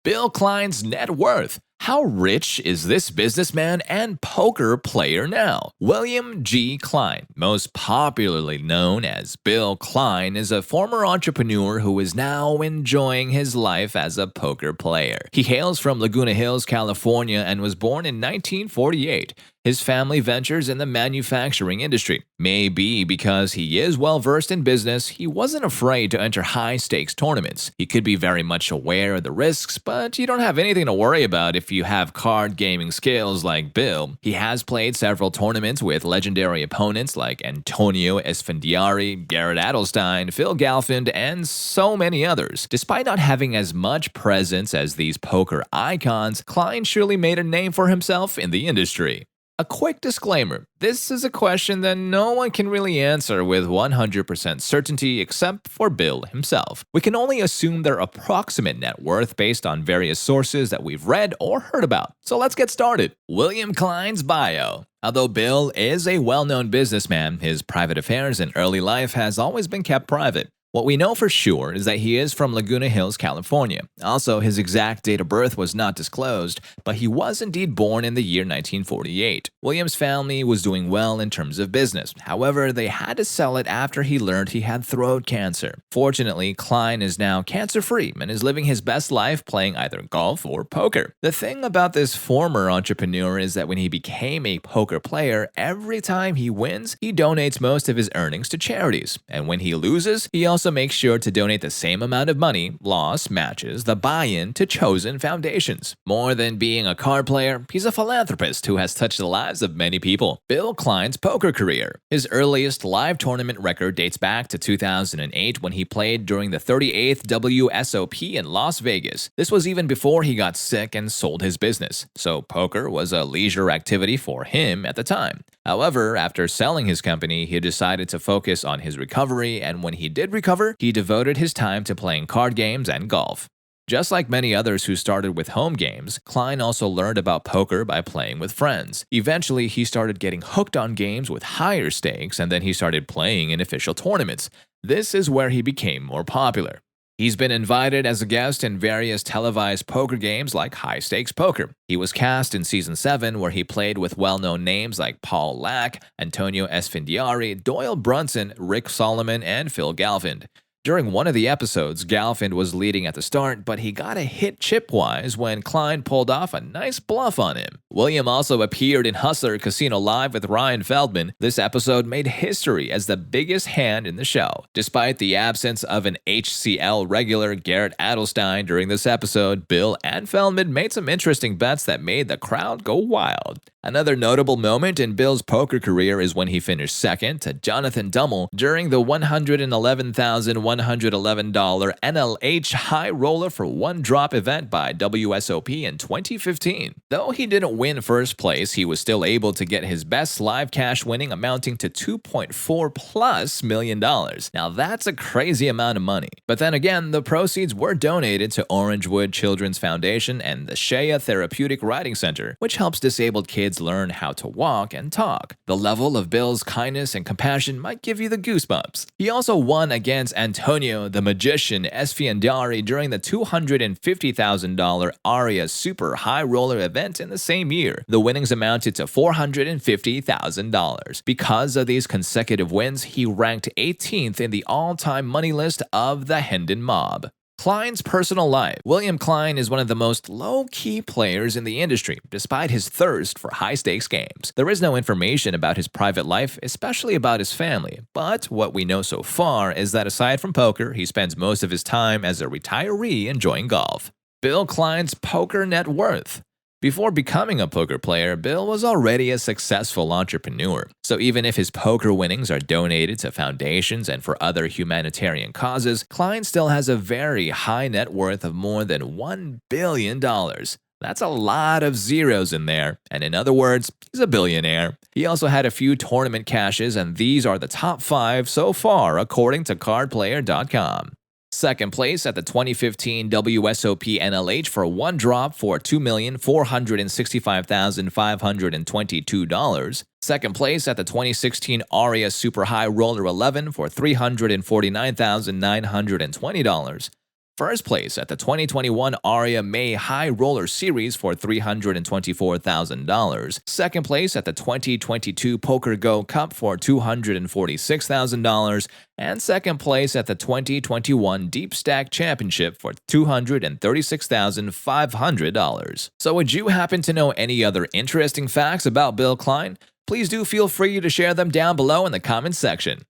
Bill Klein's net worth. How rich is this businessman and poker player now? William G. Klein, most popularly known as Bill Klein, is a former entrepreneur who is now enjoying his life as a poker player. He hails from Laguna Hills, California, and was born in 1948. His family ventures in the manufacturing industry. Maybe because he is well versed in business, he wasn't afraid to enter high stakes tournaments. He could be very much aware of the risks, but you don't have anything to worry about if you have card gaming skills like Bill. He has played several tournaments with legendary opponents like Antonio Esfandiari, Garrett Adelstein, Phil Galfond, and so many others. Despite not having as much presence as these poker icons, Klein surely made a name for himself in the industry. A quick disclaimer, this is a question that no one can really answer with 100% certainty except for Bill himself. We can only assume their approximate net worth based on various sources that we've read or heard about. So let's get started. William Klein's bio. Although Bill is a well-known businessman, his private affairs and early life has always been kept private. What we know for sure is that he is from Laguna Hills, California. Also, his exact date of birth was not disclosed, but he was indeed born in the year 1948. William's family was doing well in terms of business. However, they had to sell it after he learned he had throat cancer. Fortunately, Klein is now cancer-free and is living his best life playing either golf or poker. The thing about this former entrepreneur is that when he became a poker player, every time he wins, he donates most of his earnings to charities. And when he loses, he also makes sure to donate the same amount of money, loss matches the buy-in to chosen foundations. More than being a card player, he's a philanthropist who has touched the lives of many people. Bill Klein's poker career. His earliest live tournament record dates back to 2008 when he played during the 38th WSOP in Las Vegas. This was even before he got sick and sold his business, so poker was a leisure activity for him at the time. However, after selling his company, he decided to focus on his recovery, and when he did recover, he devoted his time to playing card games and golf. Just like many others who started with home games, Klein also learned about poker by playing with friends. Eventually, he started getting hooked on games with higher stakes, and then he started playing in official tournaments. This is where he became more popular. He's been invited as a guest in various televised poker games like High Stakes Poker. He was cast in Season 7 where he played with well-known names like Paul Lack, Antonio Esfandiari, Doyle Brunson, Rick Solomon, and Phil Galfond. During one of the episodes, Galfond was leading at the start, but he got a hit chip-wise when Klein pulled off a nice bluff on him. William also appeared in Hustler Casino Live with Ryan Feldman. This episode made history as the biggest hand in the show. Despite the absence of an HCL regular, Garrett Adelstein, during this episode, Bill and Feldman made some interesting bets that made the crowd go wild. Another notable moment in Bill's poker career is when he finished second to Jonathan Dummel during the $111,111 NLH High Roller for One Drop event by WSOP in 2015. Though he didn't win first place, he was still able to get his best live cash winning amounting to $2.4+ million. Now that's a crazy amount of money. But then again, the proceeds were donated to Orangewood Children's Foundation and the Shea Therapeutic Riding Center, which helps disabled kids learn how to walk and talk. The level of Bill's kindness and compassion might give you the goosebumps. He also won against Antonio the Magician Esfandiari during the $250,000 Aria Super High Roller event in the same year. The winnings amounted to $450,000. Because of these consecutive wins, he ranked 18th in the all-time money list of the Hendon Mob. Klein's personal life. William Klein is one of the most low-key players in the industry, despite his thirst for high-stakes games. There is no information about his private life, especially about his family, but what we know so far is that aside from poker, he spends most of his time as a retiree enjoying golf. Bill Klein's poker net worth. Before becoming a poker player, Bill was already a successful entrepreneur. So even if his poker winnings are donated to foundations and for other humanitarian causes, Klein still has a very high net worth of more than $1 billion. That's a lot of zeros in there, and in other words, he's a billionaire. He also had a few tournament cashes, and these are the top 5 so far according to cardplayer.com. Second place at the 2015 WSOP NLH for one drop for $2,465,522. Second place at the 2016 Aria Super High Roller 11 for $349,920. First place at the 2021 Aria May High Roller Series for $324,000. Second place at the 2022 Poker Go Cup for $246,000. And second place at the 2021 Deep Stack Championship for $236,500. So would you happen to know any other interesting facts about Bill Klein? Please do feel free to share them down below in the comments section.